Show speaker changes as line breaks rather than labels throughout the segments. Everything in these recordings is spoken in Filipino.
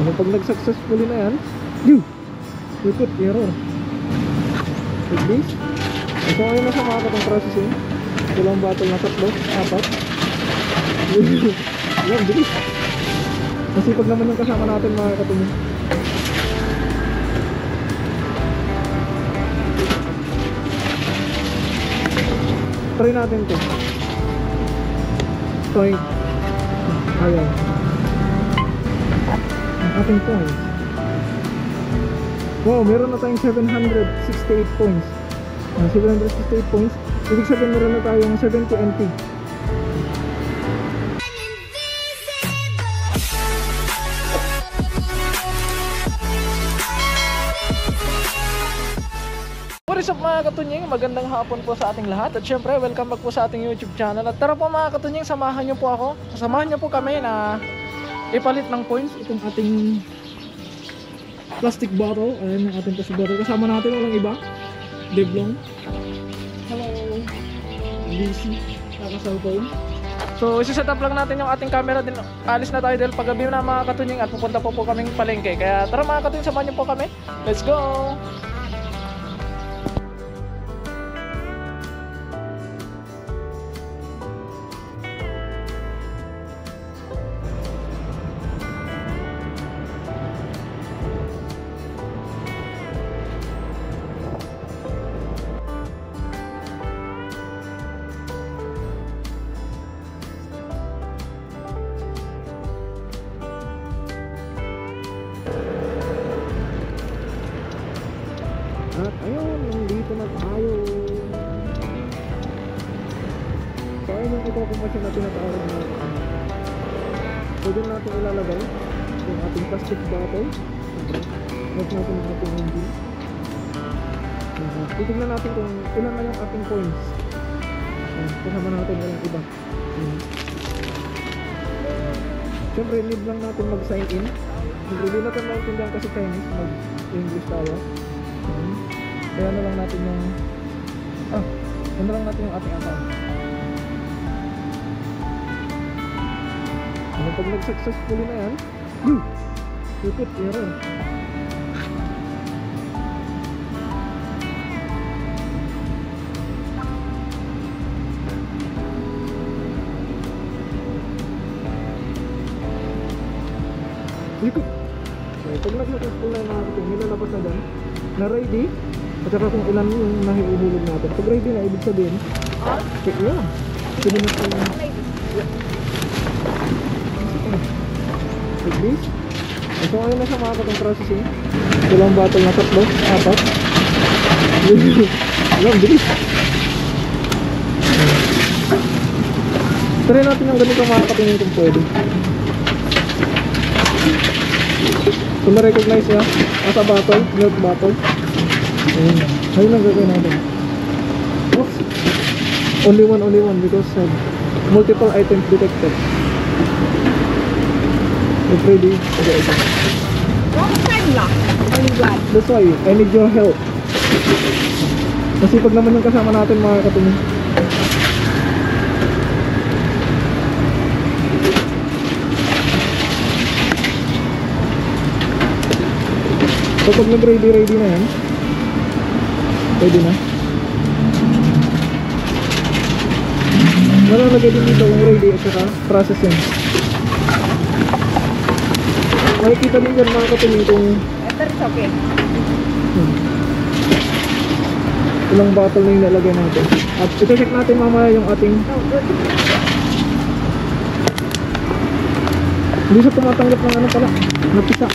Ano pag nag-successfully na yan? Yung! Ikot, error. Like this. So ayun na siya mga katong processing. Ito lang battle na 3, 4. Yan, bilis. Masipag naman yung kasama natin mga katong. Try natin ito. Toink. Ayan. Ang ating points. Wow, meron na tayong 768 points. 768 points. Ibig sabihin meron na tayong 70 NT. What is up mga katunying? Magandang hapon po sa ating lahat. At syempre, welcome back po sa ating YouTube channel. At tara po mga katunying, samahan nyo po ako. Samahan nyo po kami na ipalit ng points itong ating plastic bottle. Ayan ang ating plastic bottle. Kasama natin walang iba, Deblong. Hello DC, naka-cellphone. So isi-set up lang natin yung ating camera din. Alis na tayo dahil paggabi na mga katunying at pupunta po kaming palengke. Kaya tara mga katunying, samahan nyo po kami. Let's go! At ayun, nandito na tayo. So ayun yung ikukumpasyon na tinatawag na. So dun natin ilalagay yung ating plastic bottle. Net natin yung ating engine. Titignan natin kung ilan na yung ating points. Kasama natin walang iba. Siyempre need lang natin mag-sign in. Hindi natin maintindihan kasi Chinese, mag-English tayo. Kaya na lang natin yung ano lang natin yung ating account. Ano pag nag-successfully na yan? Ikot, error. Ikot. Okay, pag nag-successful na yung mga ating nilalabas na dyan na ready. At saka kung ilan yung nahiuhulog natin. Pag ready na, ibig sabihin yeah, sabi na ito like this. So ayun na siya mga katong processing. Ito lang battle na 3, 4. Alam, bilis. Try natin yung ganito mga katingin kung pwede. So na-recognize niya as a bottle, milk bottle. Ayun lang gagawin natin. Oops. Only one because multiple items detected. If ready, okay, ito.
Wrong time lang.
That's why, I need your help. Kasi pag naman yung kasama natin mga katuloy. So pag nag-ready na yan, pwede na. Malalagay din dito yung ready at saka processing. Makikita din dyan mga katuloy kung
Ito is okay.
ilang bottle na yung nalagay natin. At ito-check natin mamaya yung ating hindi siya tumatanggap ng ano pala, napisa.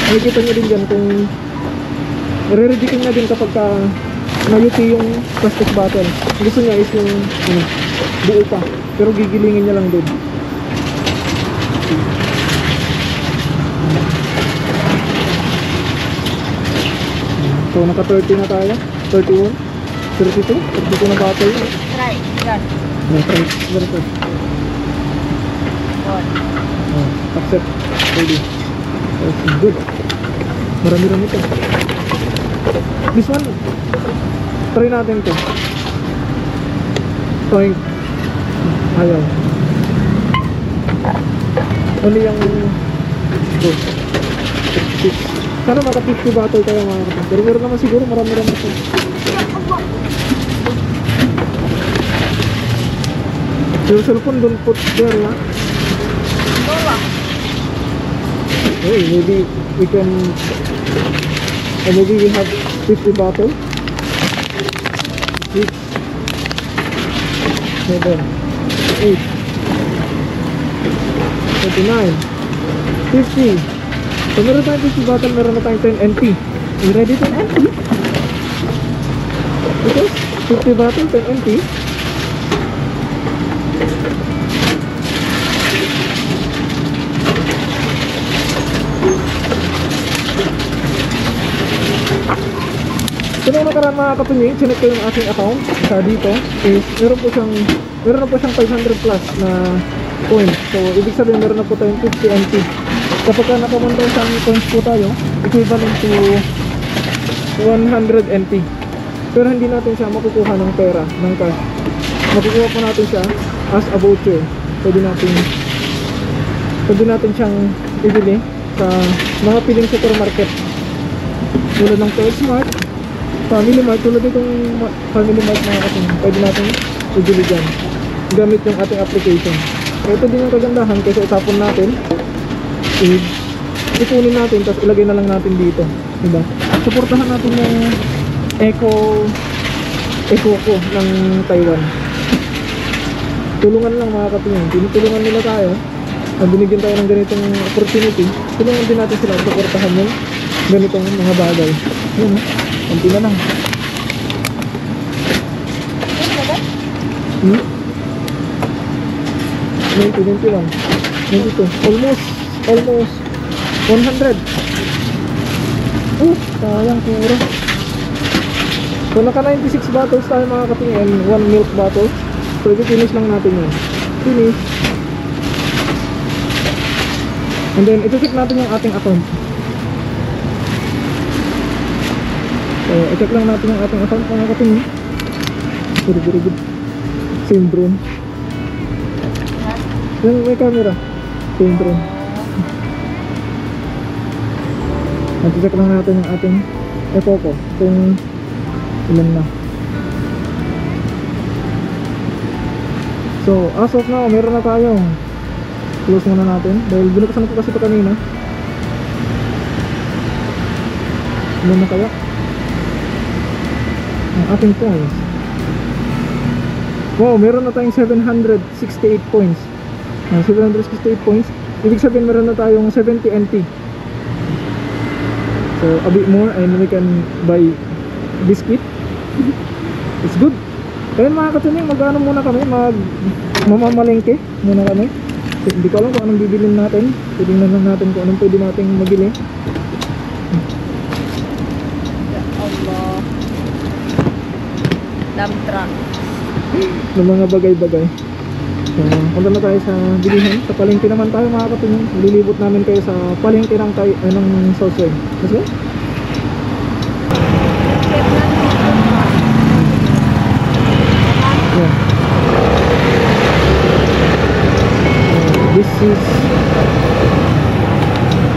Makikita nyo din dyan kung i-rejectin niya din kapag nayuti yung plastic bottle. Gusto niya is yung buo pa, pero gigilingin niya lang din. So naka 30 na tayo, 31, 32 na bottle.
Try. Yan.
Try, very good. Accept, ready. That's good. Marami-rami ito. This one, try natin ito. Toink. Ayaw. Only yung sana maka 50 bottle tayo mga kapatid. Pero meron naman siguro marami-rami ito. Your cellphone don't put there na. Hey, maybe we can maybe we have 50 bottle. 6 7 8 29 50. So meron tayong 50 bottle, meron na tayong 10 NP. You ready 10 NP? Ito, 50 bottle, 10 NP. So nung nakaraan mga katunying, chinek ko yung aking account sa dito is meron na po siyang 500 plus na coins. So ibig sabihin meron na po tayong 50 NP. Kapag ka nakamunta sa coins po tayo, equivalent to 100 NP. Pero hindi natin siya makukuha ng pera, ng cash. Makukuha po natin siya as a voucher. Pwede natin siyang ibili sa mga piling supermarket. Tulad ng PetSmart, Family Mart, tulad itong Family Mart mga kasing. Pwede natin ibili dyan gamit yung ating application. So ito din yung kagandahan kasi itapon natin, ipunin natin, tapos ilagay na lang natin dito, diba? Suportahan natin yung Eco ko ng Taiwan. Tulungan lang mga katingin, tinutulungan nila tayo. Binigyan tayo ng ganitong opportunity, tulungan din natin sila, suportahan yung ganitong mga bagay. Yan, konti na lang. 90, 91, 92, almost 100. Sayang puro. So naka 96 bottles tayo mga katingin, 1 milk bottle. So i-finish lang natin yun. Finish. And then ito-check natin yung ating account. So i-check lang natin yung ating account mga katingin. Very good. Same drone. Yung may camera. Same drone. Nag-check lang natin yung ating Eco ko kung ilan na. So as of now meron na tayong, close muna natin dahil binuksan ko kasi ito kanina. Ilan na kaya ang ating points? Wow, meron na tayong 768 points. 768 points, ibig sabihin meron na tayong 70 NP. So a bit more and we can buy biscuit. It's good. Kaya mga katuning, mag-ano muna kami, mamamalengke muna kami. So, hindi ko alam kung anong bibilin natin. Tignan lang natin kung anong pwede nating mabili.
Ya Allah. Dump truck.
Ng mga bagay-bagay. So, punta na tayo sa bilihan. Sa palengke naman tayo mga katuning. Lilibot namin kayo sa palengke ng Southway. Let's go. Yeah. This is,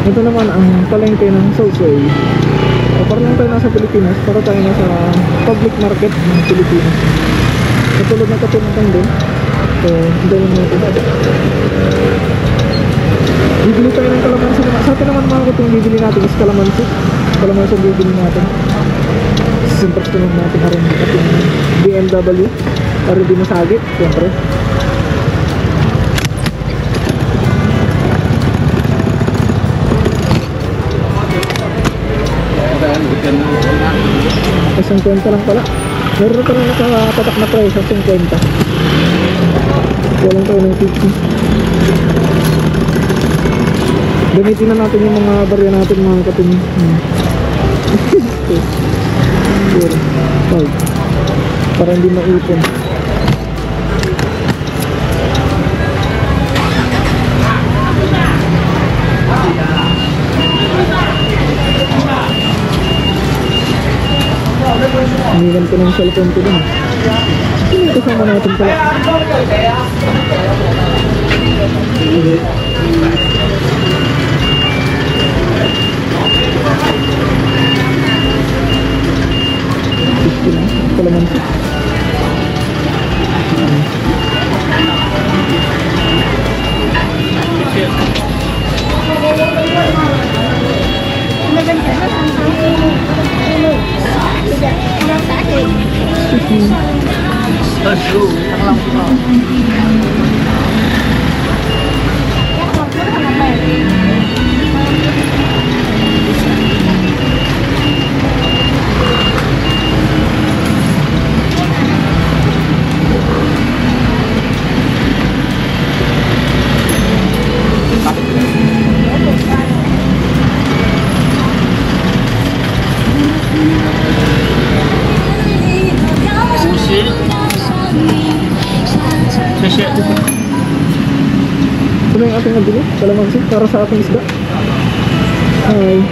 ito naman ang palengke ng Southway. Para lang tayo nasa Pilipinas, para tayo nasa public market ng Pilipinas. Katulad na katulad din. So, hindi lang natin. Bibili tayo ng kalamansi naman. Sa atin naman mga kutong bibili natin is kalamansi. Kalamansi ang bibili natin. Siyempre sunod natin harin ating BMW para di masagit, siyempre. Ay, 50 lang pala. Meron na parang nakapatak na price sa 50. Walang tayo ng 50. Gamitin na natin yung mga barya natin mga katingin. 5 para hindi maipon. Hinilan ko ng cellphone ko dun. Hindi kasama natin pala. Ito na yung ating nabili. Kalamansi para sa ating isda. Ay.